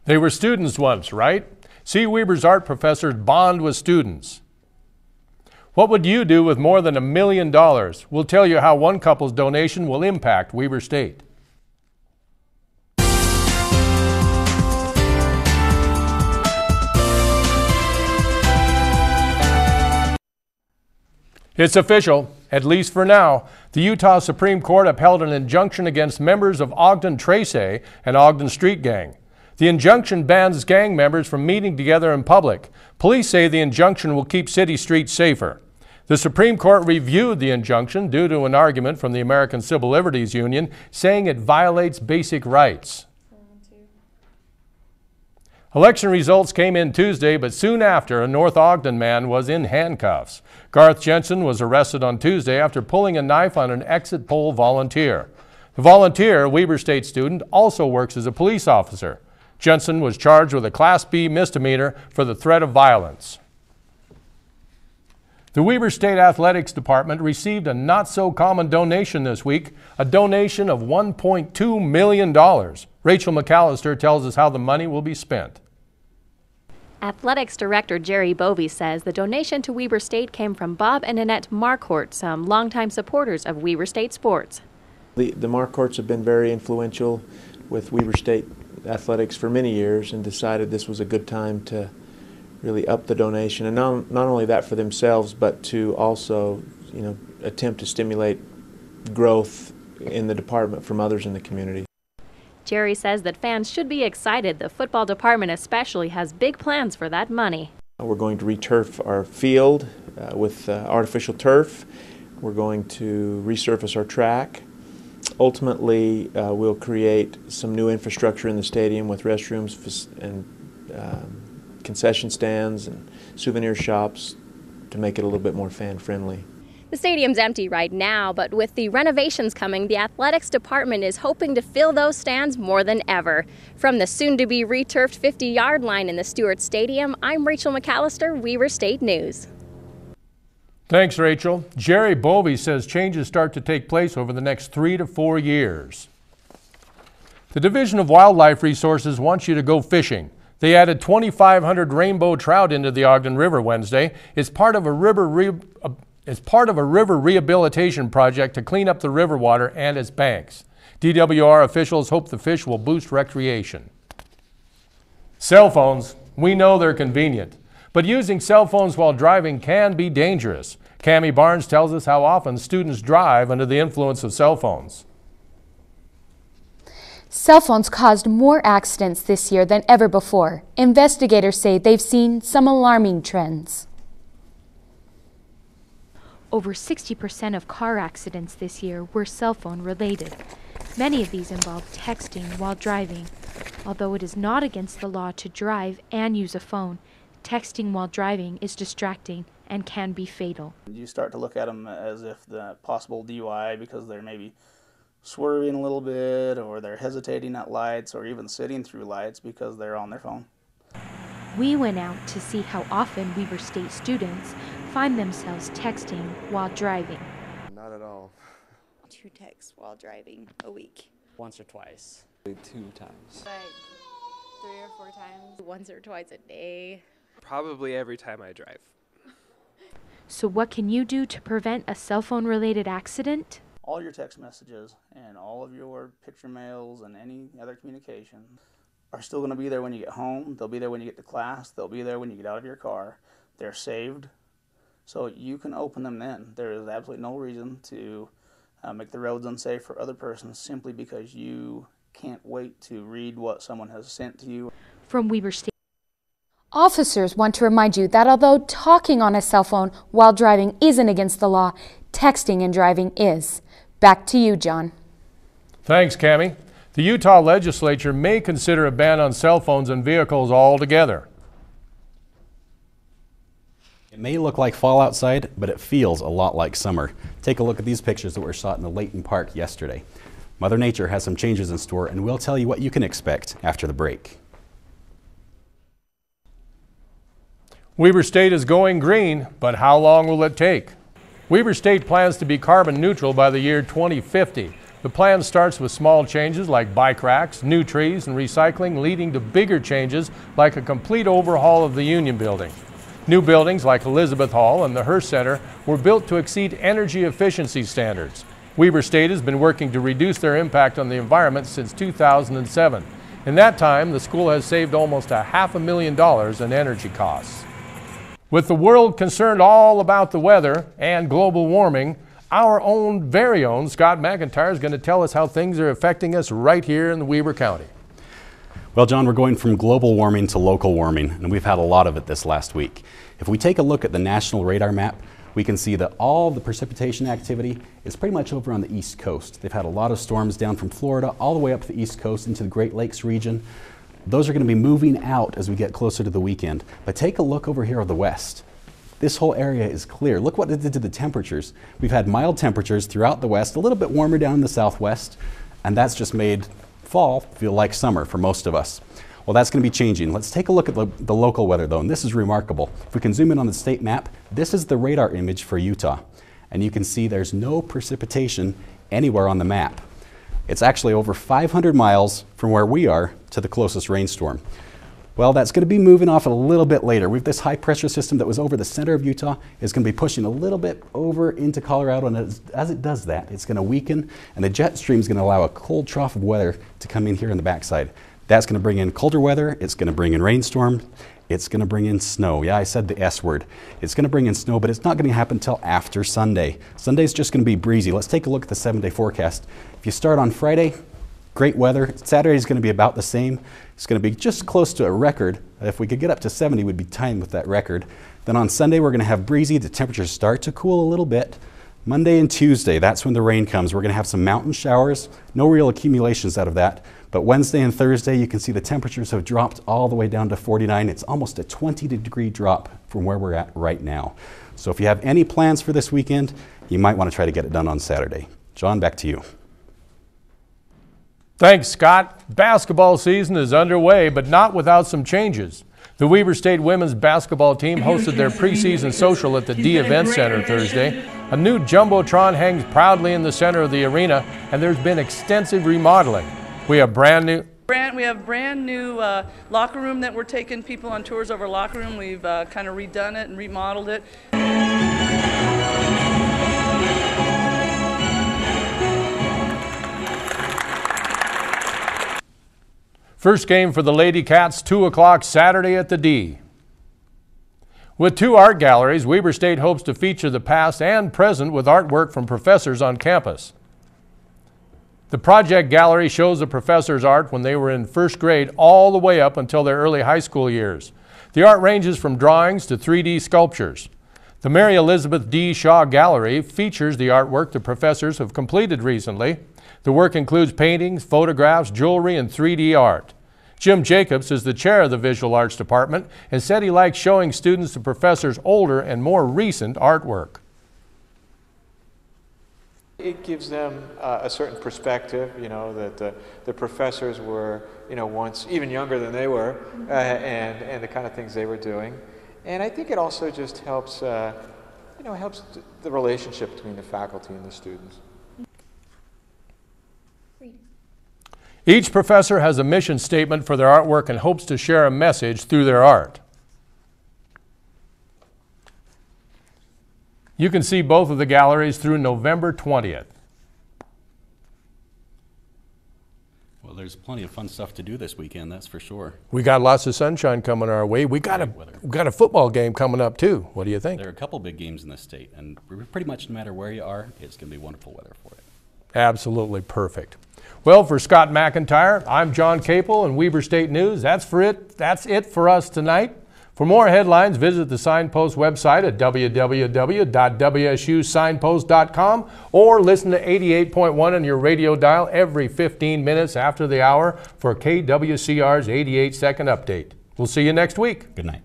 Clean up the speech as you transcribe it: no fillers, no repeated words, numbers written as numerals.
They were students once, right? See Weber's art professors bond with students. What would you do with more than $1 million? We'll tell you how one couple's donation will impact Weber State. It's official, at least for now. The Utah Supreme Court upheld an injunction against members of Ogden Tracy and Ogden Street Gang. The injunction bans gang members from meeting together in public. Police say the injunction will keep city streets safer. The Supreme Court reviewed the injunction due to an argument from the American Civil Liberties Union saying it violates basic rights. Election results came in Tuesday, but soon after, a North Ogden man was in handcuffs. Garth Jensen was arrested on Tuesday after pulling a knife on an exit poll volunteer. The volunteer, a Weber State student, also works as a police officer. Jensen was charged with a Class B misdemeanor for the threat of violence. The Weber State Athletics Department received a not-so-common donation this week, a donation of $1.2 million. Rachel McAllister tells us how the money will be spent. Athletics Director Jerry Bovey says the donation to Weber State came from Bob and Annette Marcourt, some longtime supporters of Weber State sports. The Marcourts have been very influential with Weber State athletics for many years and decided this was a good time to really up the donation, and not only that for themselves, but to also, attempt to stimulate growth in the department from others in the community. Jerry says that fans should be excited. The football department especially has big plans for that money. We're going to returf our field with artificial turf. We're going to resurface our track. Ultimately, we'll create some new infrastructure in the stadium with restrooms and concession stands and souvenir shops to make it a little bit more fan-friendly. The stadium's empty right now, but with the renovations coming, the athletics department is hoping to fill those stands more than ever. From the soon-to-be returfed 50-yard line in the Stewart Stadium, I'm Rachel McAllister, Weber State News. Thanks, Rachel. Jerry Bovey says changes start to take place over the next 3 to 4 years. The Division of Wildlife Resources wants you to go fishing. They added 2,500 rainbow trout into the Ogden River Wednesday. It's part of a river rehabilitation project to clean up the river water and its banks. DWR officials hope the fish will boost recreation. Cell phones, we know they're convenient, but using cell phones while driving can be dangerous. Cammie Barnes tells us how often students drive under the influence of cell phones. Cell phones caused more accidents this year than ever before. Investigators say they've seen some alarming trends. Over 60% of car accidents this year were cell phone related. Many of these involve texting while driving. Although it is not against the law to drive and use a phone, texting while driving is distracting and can be fatal. You start to look at them as if the possible DUI because they're maybe swerving a little bit, or they're hesitating at lights, or even sitting through lights because they're on their phone. We went out to see how often Weber State students find themselves texting while driving. Not at all. 2 texts while driving a week. Once or twice. 2 times. Like 3 or 4 times. Once or twice a day. Probably every time I drive. So what can you do to prevent a cell phone related accident? All your text messages and all of your picture mails and any other communication are still going to be there when you get home. They'll be there when you get to class. They'll be there when you get out of your car. They're saved, so you can open them then. There is absolutely no reason to make the roads unsafe for other persons simply because you can't wait to read what someone has sent to you. From Weber State. Officers want to remind you that although talking on a cell phone while driving isn't against the law, texting and driving is. Back to you, John. Thanks, Cammie. The Utah legislature may consider a ban on cell phones in vehicles altogether. It may look like fall outside, but it feels a lot like summer. Take a look at these pictures that were shot in the Layton Park yesterday. Mother Nature has some changes in store, and we'll tell you what you can expect after the break. Weber State is going green, but how long will it take? Weber State plans to be carbon neutral by the year 2050. The plan starts with small changes like bike racks, new trees, and recycling, leading to bigger changes like a complete overhaul of the Union Building. New buildings like Elizabeth Hall and the Hearst Center were built to exceed energy efficiency standards. Weber State has been working to reduce their impact on the environment since 2007. In that time, the school has saved almost $500,000 in energy costs. With the world concerned all about the weather and global warming, our own, very own Scott McIntyre is going to tell us how things are affecting us right here in Weber County. Well, John, we're going from global warming to local warming, and we've had a lot of it this last week. If we take a look at the national radar map, we can see that all the precipitation activity is pretty much over on the East Coast. They've had a lot of storms down from Florida all the way up to the East Coast into the Great Lakes region. Those are going to be moving out as we get closer to the weekend. But take a look over here on the west. This whole area is clear. Look what it did to the temperatures. We've had mild temperatures throughout the west, a little bit warmer down in the southwest, and that's just made fall feel like summer for most of us. Well, that's going to be changing. Let's take a look at the local weather, though, and this is remarkable. If we can zoom in on the state map, this is the radar image for Utah, and you can see there's no precipitation anywhere on the map. It's actually over 500 miles from where we are to the closest rainstorm. Well, that's going to be moving off a little bit later. We've this high pressure system that was over the center of Utah is going to be pushing a little bit over into Colorado, and as it does that, it's going to weaken, and the jet stream is going to allow a cold trough of weather to come in here in the backside. That's going to bring in colder weather, it's going to bring in rainstorm, it's going to bring in snow. Yeah, I said the S word. It's going to bring in snow, but it's not going to happen until after Sunday. Sunday's just going to be breezy. Let's take a look at the 7-day forecast. If you start on Friday, great weather. Saturday's going to be about the same. It's going to be just close to a record. If we could get up to 70, we'd be timed with that record. Then on Sunday, we're going to have breezy. The temperatures start to cool a little bit. Monday and Tuesday, that's when the rain comes. We're going to have some mountain showers. No real accumulations out of that. But Wednesday and Thursday, you can see the temperatures have dropped all the way down to 49. It's almost a 20-degree drop from where we're at right now. So if you have any plans for this weekend, you might want to try to get it done on Saturday. John, back to you. Thanks, Scott. Basketball season is underway, but not without some changes. The Weber State women's basketball team hosted their preseason social at the D Event Center Thursday. A new Jumbotron hangs proudly in the center of the arena, and there's been extensive remodeling. We have brand new locker room that we're taking people on tours of our locker room. We've kind of redone it and remodeled it. First game for the Lady Cats, 2 o'clock Saturday at the D. With 2 art galleries, Weber State hopes to feature the past and present with artwork from professors on campus. The project gallery shows the professors' art when they were in first grade all the way up until their early high school years. The art ranges from drawings to 3D sculptures. The Mary Elizabeth D. Shaw Gallery features the artwork the professors have completed recently. The work includes paintings, photographs, jewelry, and 3D art. Jim Jacobs is the chair of the Visual Arts Department and said he likes showing students the professors' older and more recent artwork. It gives them a certain perspective, you know, that the professors were, you know, once even younger than they were, and the kind of things they were doing. And I think it also just helps, you know, helps the relationship between the faculty and the students. Each professor has a mission statement for their artwork and hopes to share a message through their art. You can see both of the galleries through November 20th. Well, there's plenty of fun stuff to do this weekend, that's for sure. We got lots of sunshine coming our way. We got a football game coming up too. What do you think? There are a couple big games in this state, and pretty much no matter where you are, it's going to be wonderful weather for it. Absolutely perfect. Well, for Scott McIntyre, I'm John Capel in Weber State News. That's it for us tonight. For more headlines, visit the Signpost website at www.wsusignpost.com or listen to 88.1 on your radio dial every 15 minutes after the hour for KWCR's 88-second update. We'll see you next week. Good night.